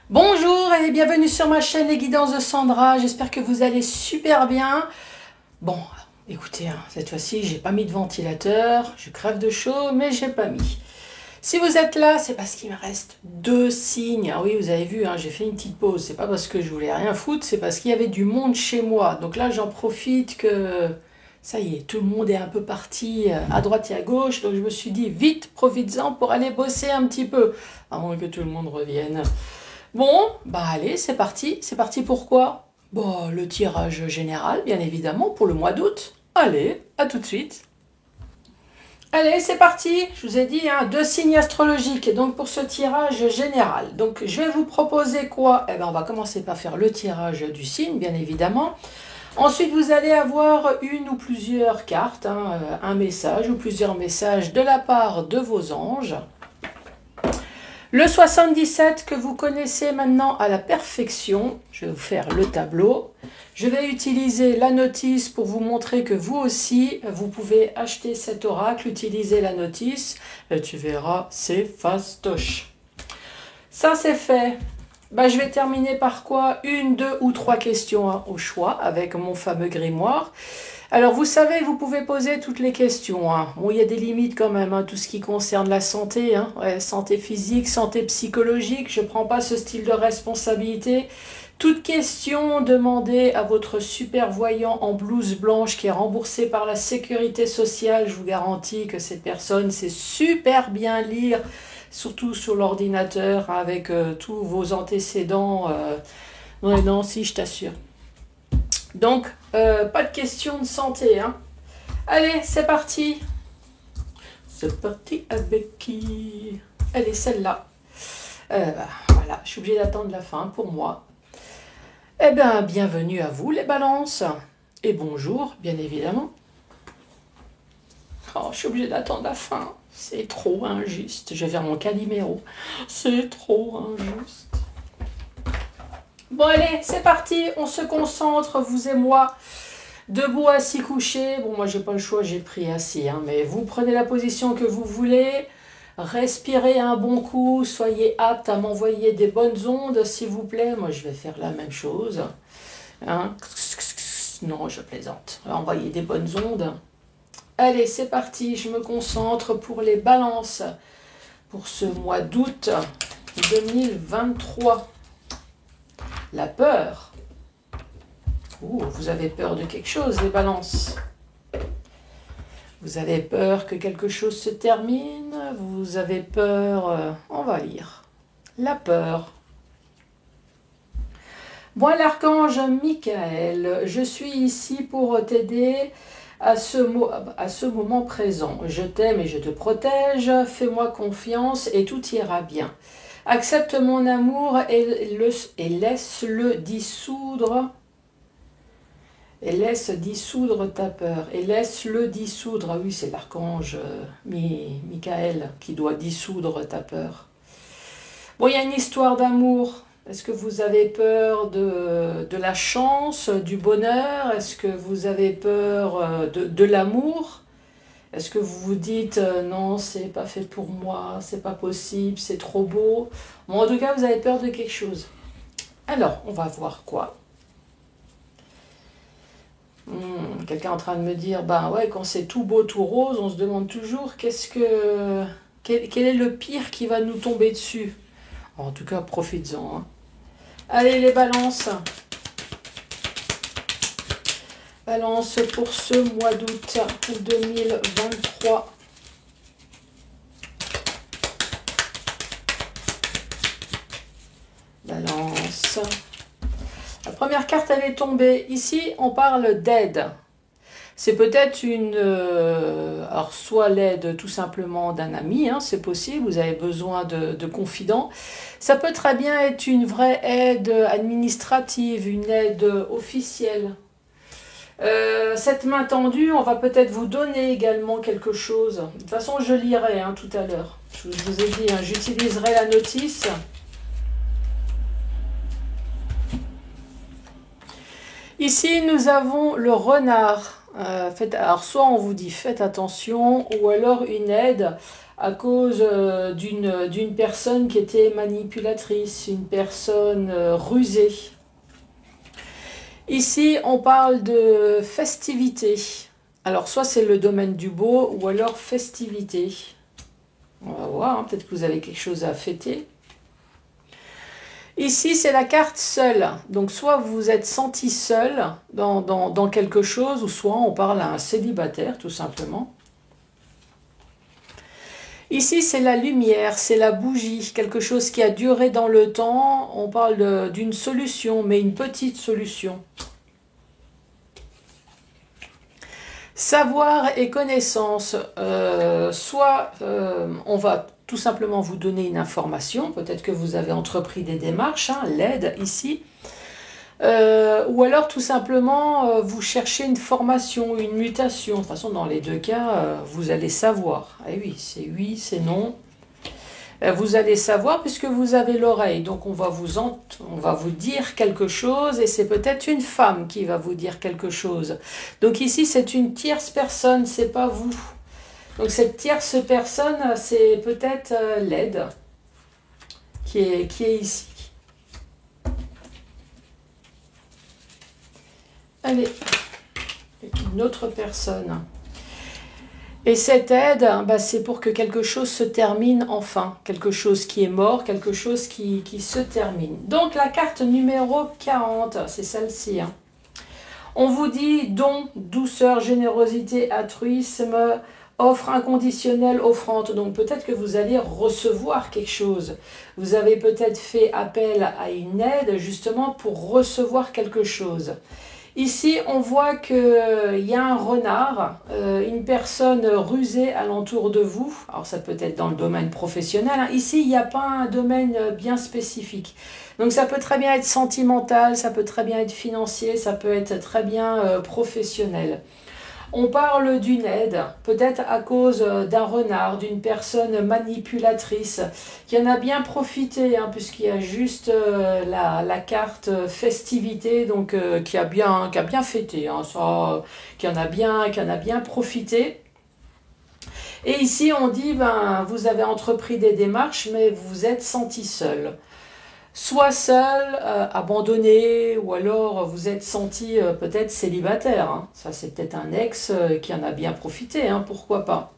Bonjour et bienvenue sur ma chaîne Les Guidances de Sandra, j'espère que vous allez super bien. Bon, écoutez, cette fois-ci j'ai pas mis de ventilateur, je crève de chaud mais j'ai pas mis. Si vous êtes là, c'est parce qu'il me reste deux signes. Ah oui, vous avez vu, j'ai fait une petite pause, c'est pas parce que je voulais rien foutre, c'est parce qu'il y avait du monde chez moi. Donc là j'en profite que ça y est, tout le monde est un peu parti à droite et à gauche, donc je me suis dit vite, profites-en pour aller bosser un petit peu, à moins que tout le monde revienne. Bon, bah allez, c'est parti. C'est parti pourquoi? Bon, le tirage général, bien évidemment, pour le mois d'août. Allez, à tout de suite. Allez, c'est parti. Je vous ai dit, deux signes astrologiques. Donc pour ce tirage général. Donc je vais vous proposer quoi? Eh ben, on va commencer par faire le tirage du signe, bien évidemment. Ensuite, vous allez avoir une ou plusieurs cartes, un message ou plusieurs messages de la part de vos anges. Le 77 que vous connaissez maintenant à la perfection, je vais vous faire le tableau. Je vais utiliser la notice pour vous montrer que vous aussi, vous pouvez acheter cet oracle, utiliser la notice, et tu verras, c'est fastoche. Ça c'est fait. Je vais terminer par quoi? Une, deux ou trois questions au choix avec mon fameux grimoire. Alors, vous savez, vous pouvez poser toutes les questions. Bon, il y a des limites quand même, tout ce qui concerne la santé, ouais, santé physique, santé psychologique. Je ne prends pas ce style de responsabilité. Toute question, demandez à votre super voyant en blouse blanche qui est remboursé par la sécurité sociale. Je vous garantis que cette personne sait super bien lire, surtout sur l'ordinateur, avec tous vos antécédents. Ouais, non, si, je t'assure. Donc, pas de question de santé. Allez, c'est parti. C'est parti avec qui? Allez, celle-là. Voilà, je suis obligée d'attendre la fin pour moi. Eh bien, bienvenue à vous les balances. Et bonjour, bien évidemment. Oh, je suis obligée d'attendre la fin. C'est trop injuste. Je vais faire mon Calimero. C'est trop injuste. Bon, allez, c'est parti. On se concentre, vous et moi. Debout, assis, couché. Bon, moi, j'ai pas le choix, j'ai pris assis. Mais vous prenez la position que vous voulez. Respirez un bon coup. Soyez apte à m'envoyer des bonnes ondes, s'il vous plaît. Moi, je vais faire la même chose. Non, je plaisante. Envoyer des bonnes ondes. Allez, c'est parti. Je me concentre pour les balances. Pour ce mois d'août 2023. La peur. Vous avez peur de quelque chose, les balances. Vous avez peur que quelque chose se termine. Vous avez peur... on va lire. La peur. Moi, l'archange Michael, je suis ici pour t'aider à ce moment présent. Je t'aime et je te protège. Fais-moi confiance et tout ira bien. Accepte mon amour et laisse-le dissoudre. Et laisse dissoudre ta peur. Et laisse-le dissoudre. Ah oui, c'est l'archange Michael qui doit dissoudre ta peur. Bon, il y a une histoire d'amour. Est-ce que vous avez peur de la chance, du bonheur? Est-ce que vous avez peur de l'amour? Est-ce que vous vous dites non, c'est pas fait pour moi, c'est pas possible, c'est trop beau? Bon, en tout cas, vous avez peur de quelque chose. Alors, on va voir quoi. Quelqu'un est en train de me dire, ouais, quand c'est tout beau, tout rose, on se demande toujours quel est le pire qui va nous tomber dessus. En tout cas, profites-en. Allez, les balances. Balance pour ce mois d'août 2023. Balance. La première carte, elle est tombée. Ici, on parle d'aide. C'est peut-être alors soit l'aide tout simplement d'un ami, c'est possible, vous avez besoin de confidents. Ça peut très bien être une vraie aide administrative, une aide officielle. Cette main tendue, on va peut-être vous donner également quelque chose. De toute façon, je lirai tout à l'heure. Je vous ai dit, j'utiliserai la notice. Ici, nous avons le renard. Alors, soit on vous dit faites attention, ou alors une aide à cause d'une personne qui était manipulatrice, une personne rusée. Ici, on parle de festivité. Alors, soit c'est le domaine du beau, ou alors festivité. On va voir, hein, peut-être que vous avez quelque chose à fêter. Ici, c'est la carte seule. Donc, soit vous vous êtes senti seul dans quelque chose, ou soit on parle à un célibataire, tout simplement. Ici, c'est la lumière, c'est la bougie, quelque chose qui a duré dans le temps. On parle d'une solution, mais une petite solution. Savoir et connaissance, soit on va tout simplement vous donner une information, peut-être que vous avez entrepris des démarches, hein, l'aide ici, ou alors tout simplement vous cherchez une formation, une mutation. De toute façon, dans les deux cas, vous allez savoir. Eh oui, c'est non. Vous allez savoir puisque vous avez l'oreille. Donc on va vous dire quelque chose et c'est peut-être une femme qui va vous dire quelque chose. Donc ici c'est une tierce personne, c'est pas vous. Donc cette tierce personne, c'est peut-être l'aide qui est ici. Allez, une autre personne. Et cette aide, bah, c'est pour que quelque chose se termine enfin. Quelque chose qui est mort, quelque chose qui se termine. Donc la carte numéro 40, c'est celle-ci. Hein. On vous dit don, douceur, générosité, altruisme, offre inconditionnelle, offrande. Donc peut-être que vous allez recevoir quelque chose. Vous avez peut-être fait appel à une aide justement pour recevoir quelque chose. Ici, on voit qu'il y a un renard, une personne rusée alentour de vous. Alors, ça peut être dans le domaine professionnel. Hein. Ici, il n'y a pas un domaine bien spécifique. Donc, ça peut très bien être sentimental, ça peut très bien être financier, ça peut être très bien professionnel. On parle d'une aide, peut-être à cause d'un renard, d'une personne manipulatrice, qui en a bien profité, hein, puisqu'il y a juste la carte festivité, donc qui a bien fêté, hein, ça, qui en a bien profité. Et ici, on dit, ben, vous avez entrepris des démarches, mais vous vous êtes senti seul. Soit seul, abandonné, ou alors vous êtes senti peut-être célibataire. Hein. Ça, c'est peut-être un ex qui en a bien profité, hein, pourquoi pas.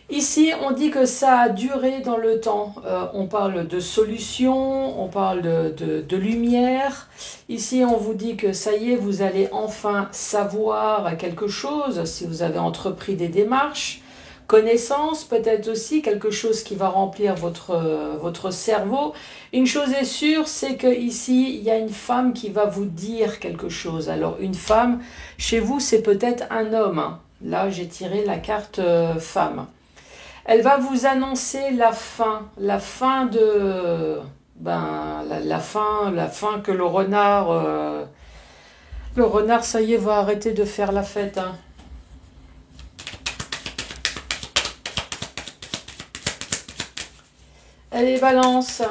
Ici, on dit que ça a duré dans le temps. On parle de solution, on parle de lumière. Ici, on vous dit que ça y est, vous allez enfin savoir quelque chose si vous avez entrepris des démarches. Connaissance, peut-être aussi quelque chose qui va remplir votre cerveau. Une chose est sûre, c'est qu'ici, il y a une femme qui va vous dire quelque chose. Alors, une femme, chez vous, c'est peut-être un homme. Hein. Là, j'ai tiré la carte femme. Elle va vous annoncer la fin de... Ben, la fin que le renard, ça y est, va arrêter de faire la fête. Hein. Allez, balance.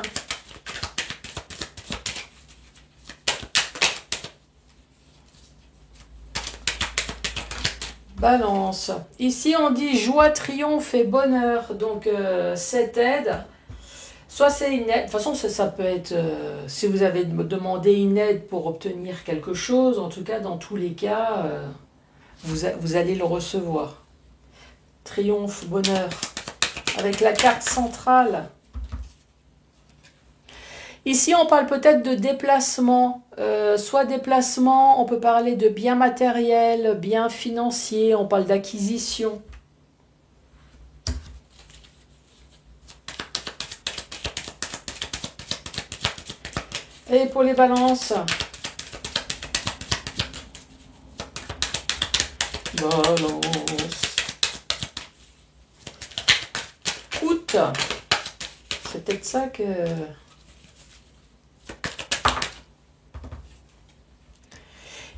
Balance. Ici, on dit joie, triomphe et bonheur. Donc, cette aide, soit c'est une aide. De toute façon, ça peut être, si vous avez demandé une aide pour obtenir quelque chose, en tout cas, dans tous les cas, vous allez le recevoir. Triomphe, bonheur. Avec la carte centrale. Ici, on parle peut-être de déplacement, soit déplacement, on peut parler de biens matériels, biens financiers, on parle d'acquisition. Et pour les balances, balance. Août, c'est peut-être ça que...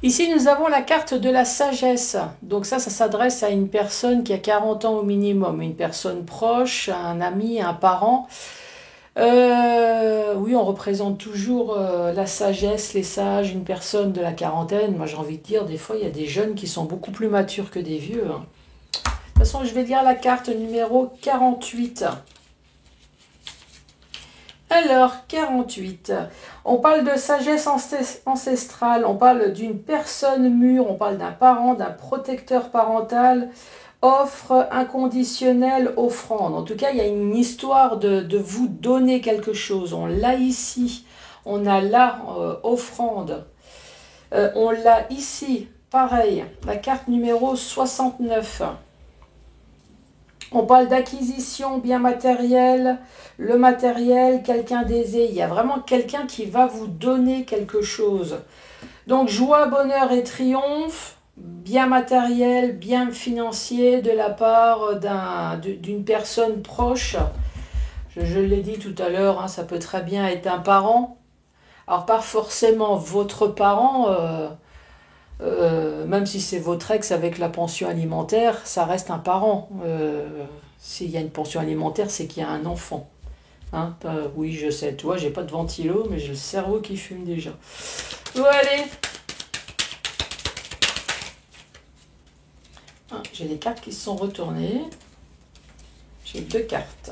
Ici, nous avons la carte de la sagesse. Donc ça s'adresse à une personne qui a 40 ans au minimum, une personne proche, un ami, un parent. Oui, on représente toujours la sagesse, les sages, une personne de la quarantaine. Moi, j'ai envie de dire, des fois, il y a des jeunes qui sont beaucoup plus matures que des vieux. Hein. toute façon, je vais lire la carte numéro 48. Alors, 48. On parle de sagesse ancestrale, on parle d'une personne mûre, on parle d'un parent, d'un protecteur parental, offre inconditionnelle, offrande. En tout cas, il y a une histoire de vous donner quelque chose. On l'a ici, on a là, offrande. On l'a ici, pareil, la carte numéro 69. On parle d'acquisition, bien matériel, le matériel, quelqu'un d'aisé. Il y a vraiment quelqu'un qui va vous donner quelque chose. Donc joie, bonheur et triomphe, bien matériel, bien financier de la part d'une personne proche. Je l'ai dit tout à l'heure, hein, ça peut très bien être un parent. Alors pas forcément votre parent, même si c'est votre ex avec la pension alimentaire, ça reste un parent. S'il y a une pension alimentaire, c'est qu'il y a un enfant. Hein, oui, je sais, tu vois, j'ai pas de ventilo, mais j'ai le cerveau qui fume déjà. Bon, allez. Ah, j'ai des cartes qui se sont retournées. J'ai 2 cartes.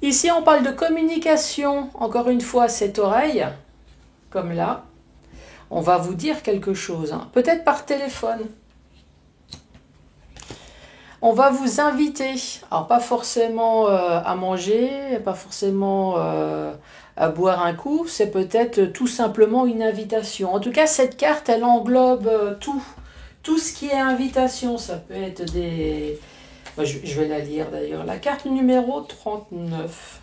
Ici, on parle de communication. Encore une fois, cette oreille, comme là. On va vous dire quelque chose, hein. Peut-être par téléphone. On va vous inviter, alors pas forcément à manger, pas forcément à boire un coup, c'est peut-être tout simplement une invitation. En tout cas, cette carte, elle englobe tout ce qui est invitation. Ça peut être des... Je vais la lire d'ailleurs. La carte numéro 39.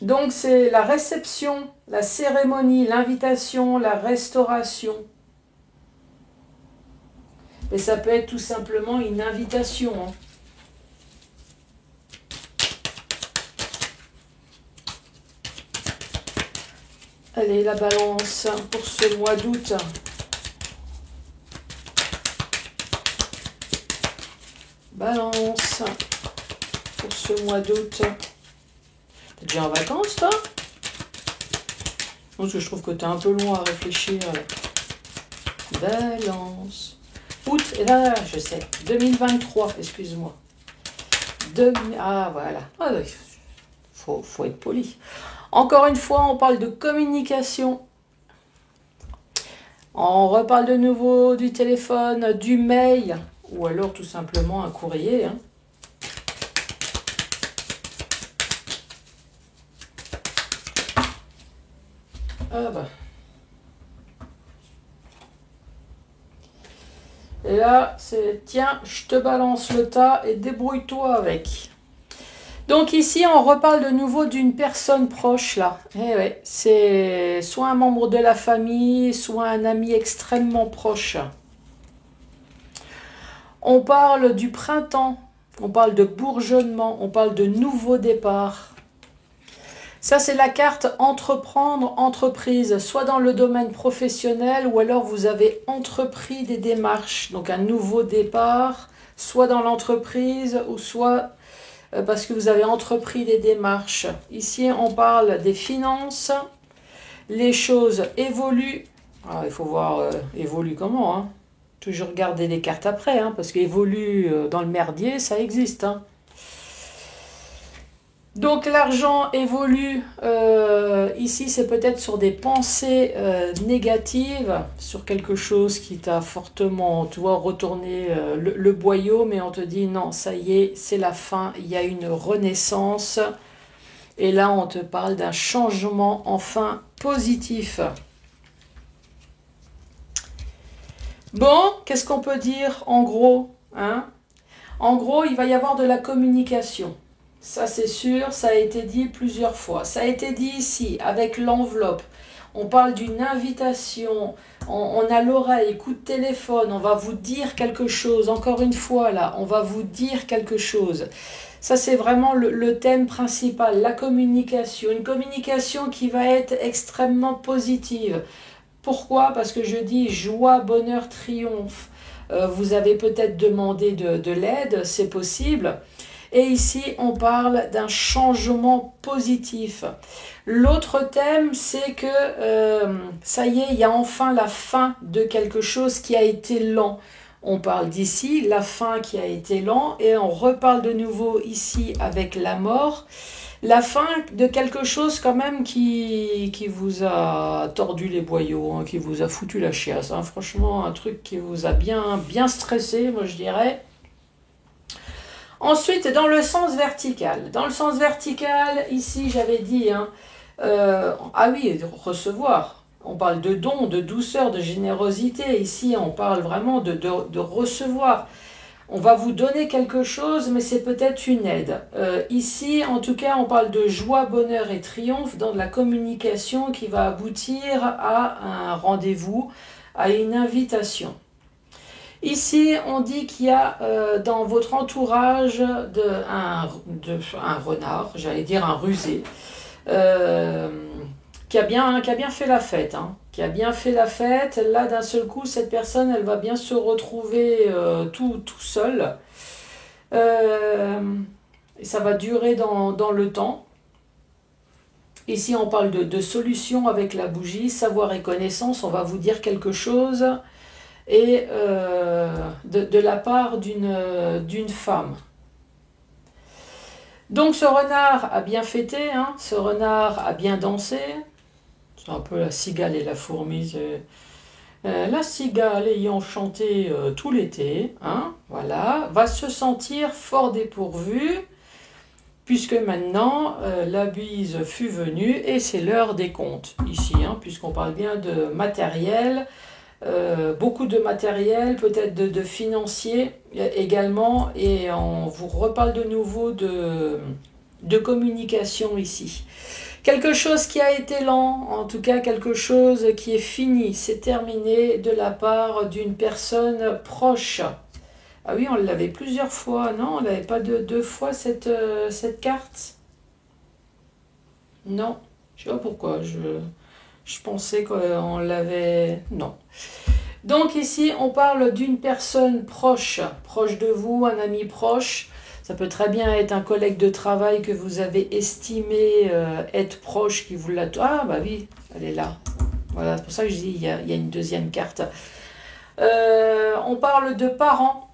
Donc c'est la réception, la cérémonie, l'invitation, la restauration. Et ça peut être tout simplement une invitation. Hein. Allez, la balance pour ce mois d'août. Balance pour ce mois d'août. T'es déjà en vacances, toi? Parce que je trouve que t'es un peu loin à réfléchir. Balance. Août, et là, je sais, 2023, excuse-moi. Ah, voilà. Ah, faut être poli. Encore une fois, on parle de communication. On reparle de nouveau du téléphone, du mail, ou alors tout simplement un courrier. Hein. Ah bah. Et là, c'est tiens, je te balance le tas et débrouille-toi avec. Donc ici, on reparle de nouveau d'une personne proche là. Eh ouais, c'est soit un membre de la famille, soit un ami extrêmement proche. On parle du printemps, on parle de bourgeonnement, on parle de nouveau départ. Ça, c'est la carte entreprendre, entreprise, soit dans le domaine professionnel ou alors vous avez entrepris des démarches, donc un nouveau départ, soit dans l'entreprise ou soit parce que vous avez entrepris des démarches. Ici, on parle des finances, les choses évoluent. Alors, il faut voir évolue comment, hein. Toujours garder les cartes après, hein, parce qu'évolue dans le merdier, ça existe, hein. Donc l'argent évolue, ici c'est peut-être sur des pensées négatives, sur quelque chose qui t'a fortement, tu vois, retourné le boyau, mais on te dit non, ça y est, c'est la fin, il y a une renaissance. Et là on te parle d'un changement enfin positif. Bon, qu'est-ce qu'on peut dire en gros, hein? En gros, il va y avoir de la communication. Ça, c'est sûr, ça a été dit plusieurs fois. Ça a été dit ici, avec l'enveloppe. On parle d'une invitation. On a l'oreille, coup de téléphone. On va vous dire quelque chose. Encore une fois, là, on va vous dire quelque chose. Ça, c'est vraiment le thème principal, la communication. Une communication qui va être extrêmement positive. Pourquoi? Parce que je dis joie, bonheur, triomphe. Vous avez peut-être demandé de l'aide, c'est possible. Et ici, on parle d'un changement positif. L'autre thème, c'est que ça y est, il y a enfin la fin de quelque chose qui a été lent. On parle d'ici, la fin qui a été lent, et on reparle de nouveau ici avec la mort. La fin de quelque chose quand même qui vous a tordu les boyaux, hein, qui vous a foutu la chiasse. Hein. Franchement, un truc qui vous a bien stressé, moi je dirais. Ensuite, dans le sens vertical. Dans le sens vertical, ici j'avais dit, hein, ah oui, recevoir. On parle de don, de douceur, de générosité. Ici, on parle vraiment de recevoir. On va vous donner quelque chose, mais c'est peut-être une aide. Ici, en tout cas, on parle de joie, bonheur et triomphe dans la communication qui va aboutir à un rendez-vous, à une invitation. Ici, on dit qu'il y a dans votre entourage un renard, j'allais dire un rusé, qui a bien fait la fête, hein, qui a bien fait la fête. Là, d'un seul coup, cette personne, elle va bien se retrouver tout seule. Et ça va durer dans le temps. Ici, on parle de solution avec la bougie, savoir et connaissance. On va vous dire quelque chose. Et de la part d'une femme. Donc ce renard a bien fêté, hein, ce renard a bien dansé. C'est un peu la cigale et la fourmi. La cigale ayant chanté tout l'été, hein, voilà, va se sentir fort dépourvue, puisque maintenant la bise fut venue et c'est l'heure des comptes, ici, hein, puisqu'on parle bien de matériel. Beaucoup de matériel, peut-être de financier également, et on vous reparle de nouveau de communication ici. Quelque chose qui a été lent, en tout cas quelque chose qui est fini, c'est terminé de la part d'une personne proche. Ah oui, on l'avait plusieurs fois, non? On n'avait pas deux fois cette carte? Non, je sais pas pourquoi, je pensais qu'on l'avait... Non. Donc ici, on parle d'une personne proche de vous, un ami proche. Ça peut très bien être un collègue de travail que vous avez estimé être proche, qui vous l'a... Ah bah oui, elle est là. Voilà, c'est pour ça que je dis il y a une deuxième carte. On parle de parents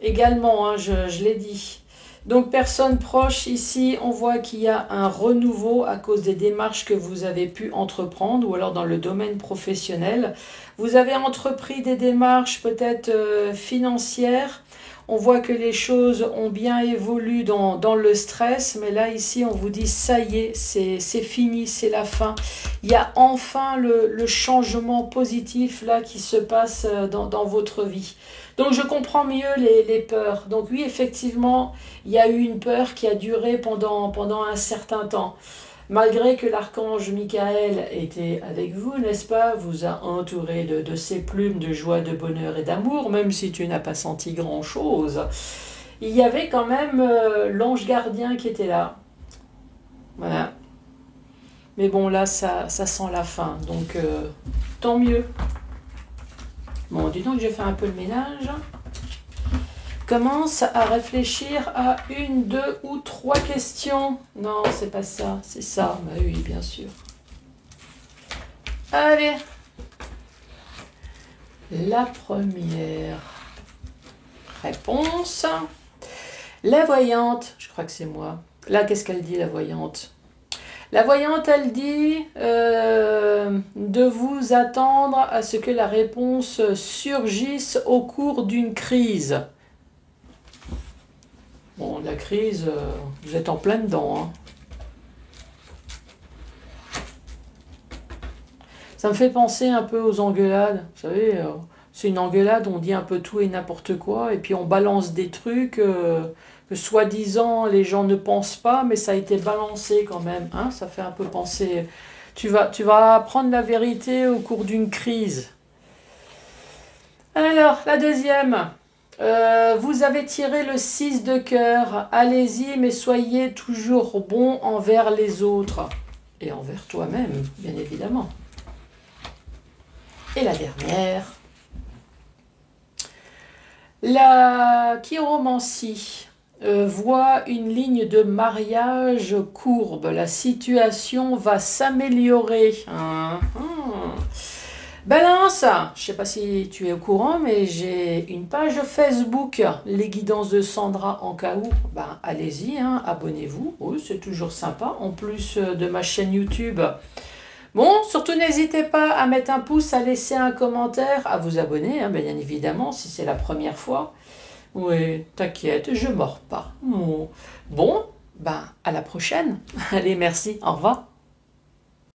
également, hein, je l'ai dit. Donc personne proche, ici on voit qu'il y a un renouveau à cause des démarches que vous avez pu entreprendre, ou alors dans le domaine professionnel. Vous avez entrepris des démarches peut-être financières. On voit que les choses ont bien évolué dans le stress, mais là ici on vous dit ça y est, c'est fini, c'est la fin. Il y a enfin le changement positif là qui se passe dans votre vie. Donc je comprends mieux les peurs. Donc oui, effectivement, il y a eu une peur qui a duré pendant un certain temps. Malgré que l'archange Michael était avec vous, n'est-ce pas, vous a entouré de ses plumes de joie, de bonheur et d'amour, même si tu n'as pas senti grand-chose. Il y avait quand même l'ange gardien qui était là. Voilà. Mais bon, là, ça sent la fin, donc tant mieux. Bon, dis donc, j'ai fait un peu le ménage. Commence à réfléchir à 1, 2 ou 3 questions. Non, c'est pas ça, c'est ça. Bah oui, bien sûr. Allez. La première réponse. La voyante, je crois que c'est moi. Là, qu'est-ce qu'elle dit, la voyante? La voyante, elle dit de vous attendre à ce que la réponse surgisse au cours d'une crise. Bon, la crise, vous êtes en plein dedans. Hein. Ça me fait penser un peu aux engueulades. Vous savez, c'est une engueulade, on dit un peu tout et n'importe quoi, et puis on balance des trucs que soi-disant les gens ne pensent pas, mais ça a été balancé quand même. Hein, ça fait un peu penser... Tu vas apprendre la vérité au cours d'une crise. Alors, la deuxième... vous avez tiré le 6 de cœur. Allez-y, mais soyez toujours bon envers les autres. Et envers toi-même, bien évidemment. Et la dernière. La chiromancie. voit une ligne de mariage courbe. La situation va s'améliorer. Balance, je ne sais pas si tu es au courant, mais j'ai une page Facebook, les guidances de Sandra en cas où. Ben, allez-y, hein, abonnez-vous. Oui, c'est toujours sympa. En plus de ma chaîne YouTube. Bon, surtout n'hésitez pas à mettre un pouce, à laisser un commentaire, à vous abonner, hein, bien évidemment, si c'est la première fois. Oui, t'inquiète, je mords pas. Bon, ben, à la prochaine. Allez, merci, au revoir.